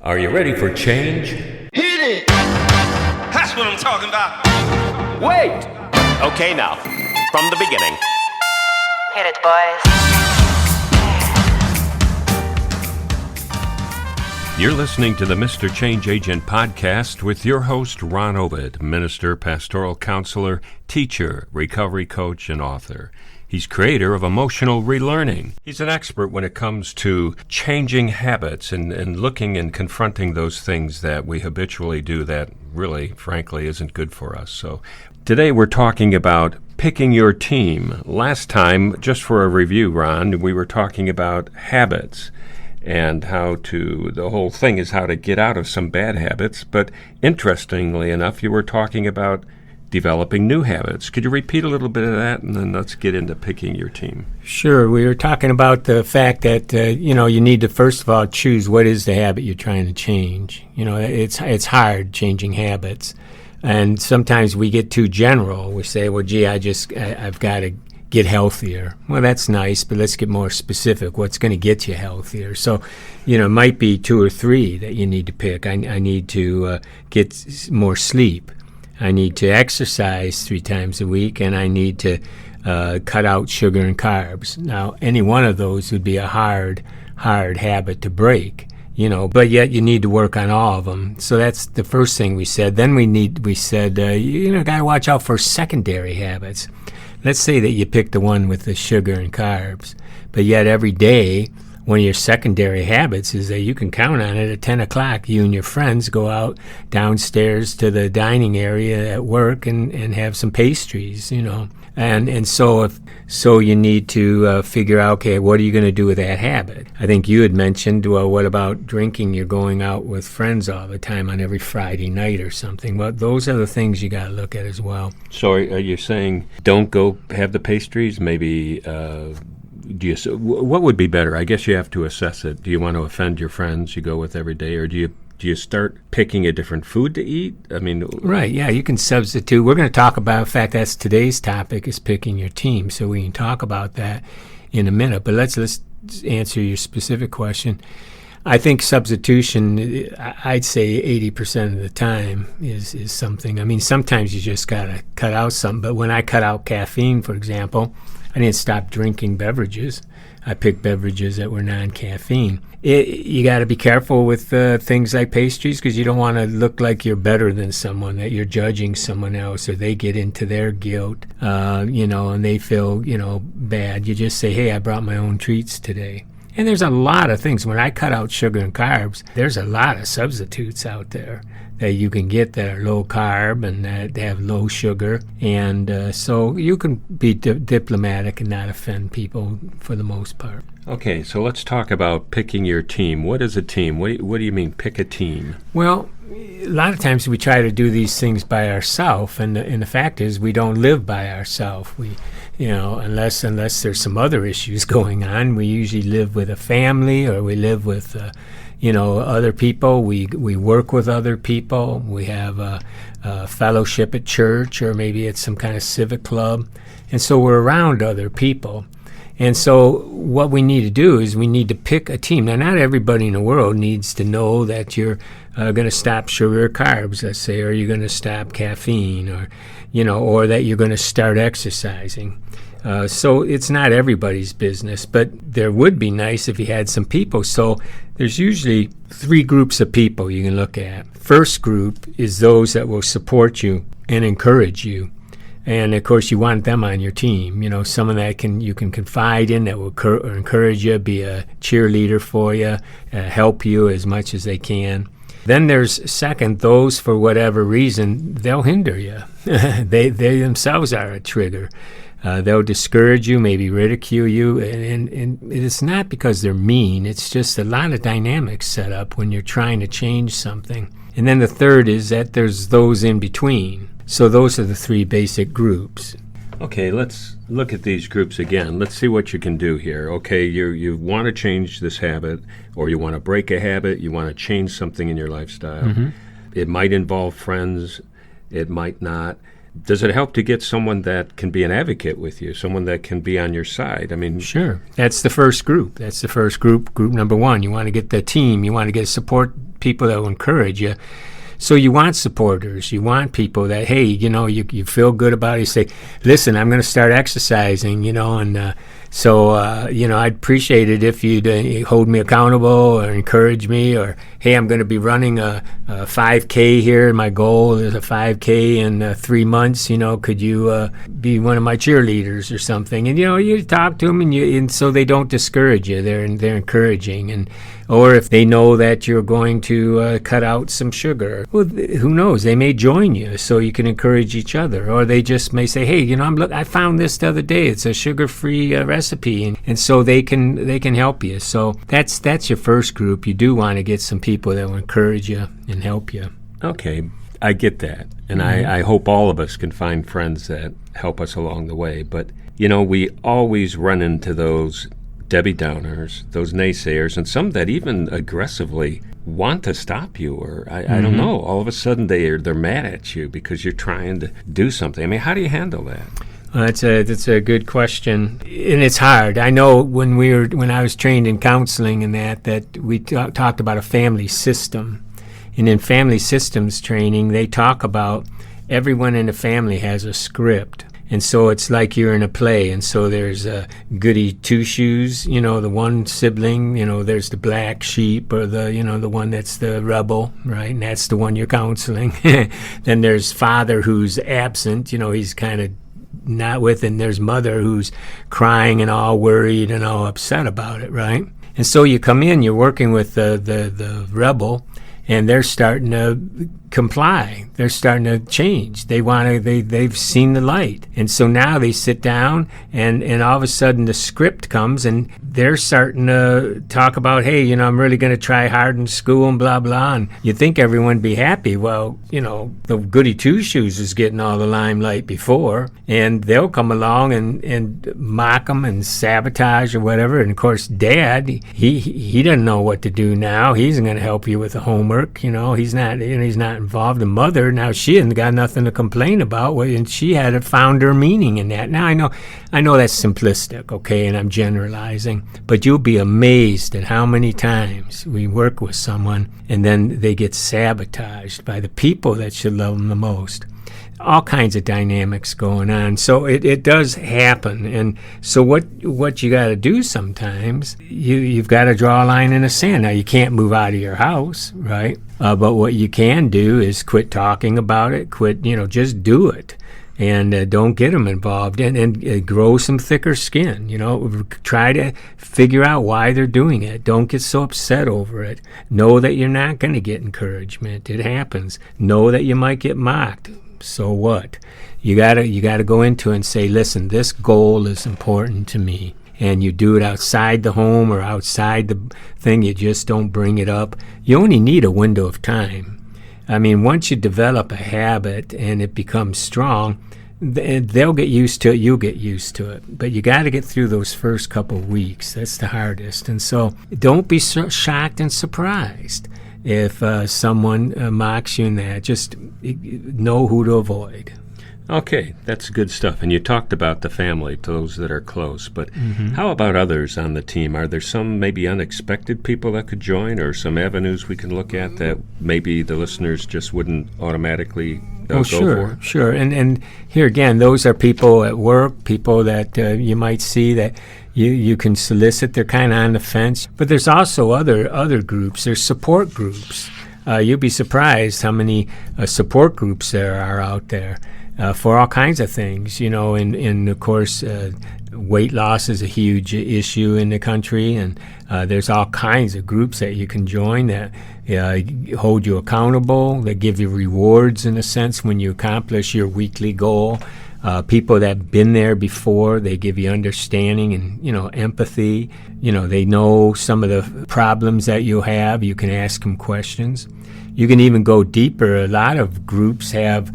Are you ready for change? Hit it! That's what I'm talking about. Wait! Okay, now, from the beginning. Hit it, boys. You're listening to the Mr. Change Agent podcast with your host, Ron Ovid, minister, pastoral counselor, teacher, recovery coach, and author. He's creator of Emotional Relearning. He's an expert when it comes to changing habits and looking and confronting those things that we habitually do that really, frankly, isn't good for us. So today we're talking about picking your team. Last time, just for a review, Ron, we were talking about habits and the whole thing is how to get out of some bad habits. But interestingly enough, you were talking about developing new habits. Could you repeat a little bit of that, and then let's get into picking your team? Sure. We were talking about the fact that, you need to, first of all, choose what is the habit you're trying to change. It's hard changing habits. And sometimes we get too general. We say, well, gee, I've got to get healthier. Well, that's nice, but let's get more specific. What's going to get you healthier? So, it might be 2 or 3 that you need to pick. I need to get more sleep. I need to exercise 3 times a week, and I need to cut out sugar and carbs. Now, any one of those would be a hard habit to break, but yet you need to work on all of them. So that's the first thing we said. Then we said, got to watch out for secondary habits. Let's say that you pick the one with the sugar and carbs, but yet every day, one of your secondary habits is that you can count on it at 10 o'clock. You and your friends go out downstairs to the dining area at work and have some pastries, And so you need to figure out, okay, what are you going to do with that habit? I think you had mentioned, well, what about drinking? You're going out with friends all the time on every Friday night or something. Well, those are the things you got to look at as well. So are you saying don't go have the pastries? Maybe what would be better? I guess you have to assess it. Do you want to offend your friends you go with every day, or do you start picking a different food to eat? I mean, right, yeah, you can substitute. We're going to talk about, in fact, that's today's topic is picking your team, so we can talk about that in a minute. But let's answer your specific question. I think substitution, I'd say 80% of the time is something. I mean, sometimes you just got to cut out something. But when I cut out caffeine, for example, I didn't stop drinking beverages. I picked beverages that were non-caffeine. You got to be careful with things like pastries because you don't want to look like you're better than someone, that you're judging someone else, or they get into their guilt, and they feel, bad. You just say, hey, I brought my own treats today. And there's a lot of things. When I cut out sugar and carbs, there's a lot of substitutes out there that you can get that are low carb and that have low sugar. And so you can be diplomatic and not offend people for the most part. Okay, so let's talk about picking your team. What is a team? What do you mean, pick a team? Well, a lot of times we try to do these things by ourselves, and the fact is we don't live by ourselves. Unless there's some other issues going on, we usually live with a family, or we live with other people. We work with other people. We have a fellowship at church, or maybe it's some kind of civic club, and so we're around other people. And so what we need to do is we need to pick a team. Now, not everybody in the world needs to know that you're going to stop sugar or carbs, let's say, or you're going to stop caffeine, or that you're going to start exercising. So it's not everybody's business, but there would be nice if you had some people. So there's usually 3 groups of people you can look at. First group is those that will support you and encourage you. And, of course, you want them on your team, someone that you can confide in, that will encourage you, be a cheerleader for you, help you as much as they can. Then there's, second, those, for whatever reason, they'll hinder you. They themselves are a trigger. They'll discourage you, maybe ridicule you, and it's not because they're mean. It's just a lot of dynamics set up when you're trying to change something. And then the third is that there's those in between. So those are the 3 basic groups. Okay, let's look at these groups again. Let's see what you can do here. Okay, you want to change this habit, or you want to break a habit, you want to change something in your lifestyle. Mm-hmm. It might involve friends, it might not. Does it help to get someone that can be an advocate with you, someone that can be on your side? I mean, sure. That's the first group. Group number 1. You want to get the team. You want to get support people that will encourage you. So you want supporters. You want people that, hey, you feel good about it. You say, listen, I'm going to start exercising, I'd appreciate it if you'd hold me accountable or encourage me, or, hey, I'm going to be running a 5K here. My goal is a 5K in 3 months. Could you be one of my cheerleaders or something? And, you talk to them, and so they don't discourage you. They're encouraging. Or if they know that you're going to cut out some sugar, well, who knows? They may join you so you can encourage each other. Or they just may say, hey, I found this the other day. It's a sugar-free recipe. And so they can help you. So that's your first group. You do want to get some people that will encourage you and help you. Okay, I get that. And I hope all of us can find friends that help us along the way. But, we always run into those Debbie Downers, those naysayers, and some that even aggressively want to stop you, or I don't know. All of a sudden they're mad at you because you're trying to do something. I mean, how do you handle that? That's a good question, and it's hard. I know when I was trained in counseling and that we talked about a family system, and in family systems training they talk about everyone in the family has a script. And so it's like you're in a play, and so there's goody two-shoes, the one sibling, there's the black sheep, or the one that's the rebel, right? And that's the one you're counseling. Then there's father who's absent, he's kind of not with, and there's mother who's crying and all worried and all upset about it, right? And so you come in, you're working with the rebel, and they're starting to comply. They're starting to change. They've seen the light. And so now they sit down, and all of a sudden the script comes, and they're starting to talk about, hey, I'm really going to try hard in school and blah, blah. And you think everyone would be happy. Well, the goody two-shoes is getting all the limelight before, and they'll come along and mock them and sabotage or whatever. And of course, Dad, he doesn't know what to do now. He's going to help you with the homework. He's not involved. The mother, now she hasn't got nothing to complain about, and she had found her meaning in that. Now I know that's simplistic, okay, and I'm generalizing, but you'll be amazed at how many times we work with someone and then they get sabotaged by the people that should love them the most. All kinds of dynamics going on. So it does happen. And so what you got to do sometimes, you've got to draw a line in the sand. Now, you can't move out of your house, right? But what you can do is quit talking about it, just do it. And don't get them involved, and grow some thicker skin. Try to figure out why they're doing it. Don't get so upset over it. Know that you're not going to get encouragement. It happens. Know that you might get mocked. So what? You gotta go into it and say, listen, this goal is important to me. And you do it outside the home or outside the thing. You just don't bring it up. You only need a window of time. I mean, once you develop a habit and it becomes strong, they'll get used to it. You'll get used to it. But you got to get through those first couple of weeks. That's the hardest. And so don't be so shocked and surprised if someone mocks you in that. Just know who to avoid. Okay, that's good stuff. And you talked about the family, those that are close. But how about others on the team? Are there some maybe unexpected people that could join, or some avenues we can look at that maybe the listeners just wouldn't automatically go for? Sure. And here again, those are people at work, people that you might see that you can solicit. They're kind of on the fence. But there's also other groups. There's support groups. You'll be surprised how many support groups there are out there. For all kinds of things, and of course, weight loss is a huge issue in the country, and there's all kinds of groups that you can join that hold you accountable, that give you rewards in a sense when you accomplish your weekly goal. People that have been there before, they give you understanding and, empathy. They know some of the problems that you have. You can ask them questions. You can even go deeper. A lot of groups have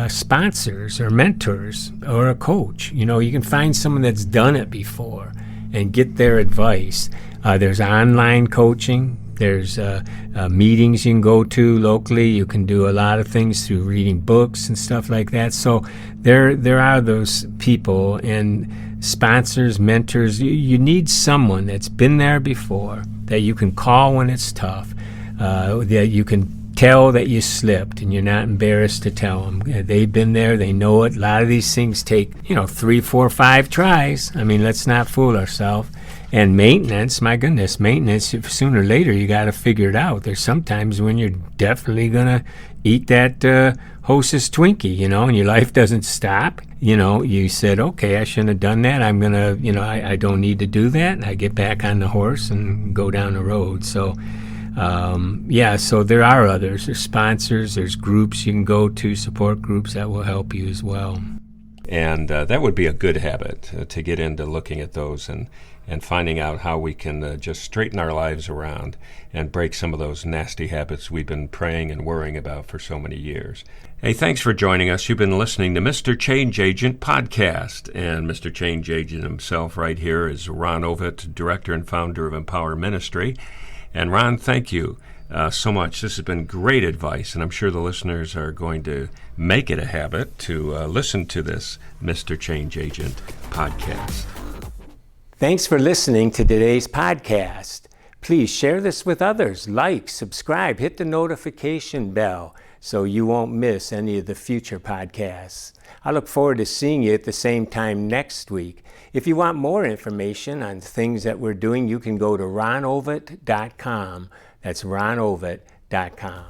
sponsors or mentors or a coach. You can find someone that's done it before and get their advice. There's online coaching. There's meetings you can go to locally. You can do a lot of things through reading books and stuff like that. So there are those people and sponsors, mentors. You need someone that's been there before that you can call when it's tough. that you can tell that you slipped, and you're not embarrassed to tell them. They've been there. They know it. A lot of these things take, 3, 4, 5 tries. I mean, let's not fool ourselves. And maintenance, my goodness, maintenance, sooner or later, you got to figure it out. There's sometimes when you're definitely going to eat that Hostess Twinkie, and your life doesn't stop. You said, okay, I shouldn't have done that. I'm going to, I don't need to do that. And I get back on the horse and go down the road. So, so there are others. There's sponsors, there's groups you can go to, support groups that will help you as well. And that would be a good habit to get into looking at those and finding out how we can just straighten our lives around and break some of those nasty habits we've been praying and worrying about for so many years. Hey, thanks for joining us. You've been listening to Mr. Change Agent Podcast. And Mr. Change Agent himself right here is Ron Ovitt, Director and Founder of Empower Ministry. And Ron, thank you so much. This has been great advice, and I'm sure the listeners are going to make it a habit to listen to this Mr. Change Agent podcast. Thanks for listening to today's podcast. Please share this with others. Like, subscribe, hit the notification bell so you won't miss any of the future podcasts. I look forward to seeing you at the same time next week. If you want more information on things that we're doing, you can go to ronovitt.com. That's ronovitt.com.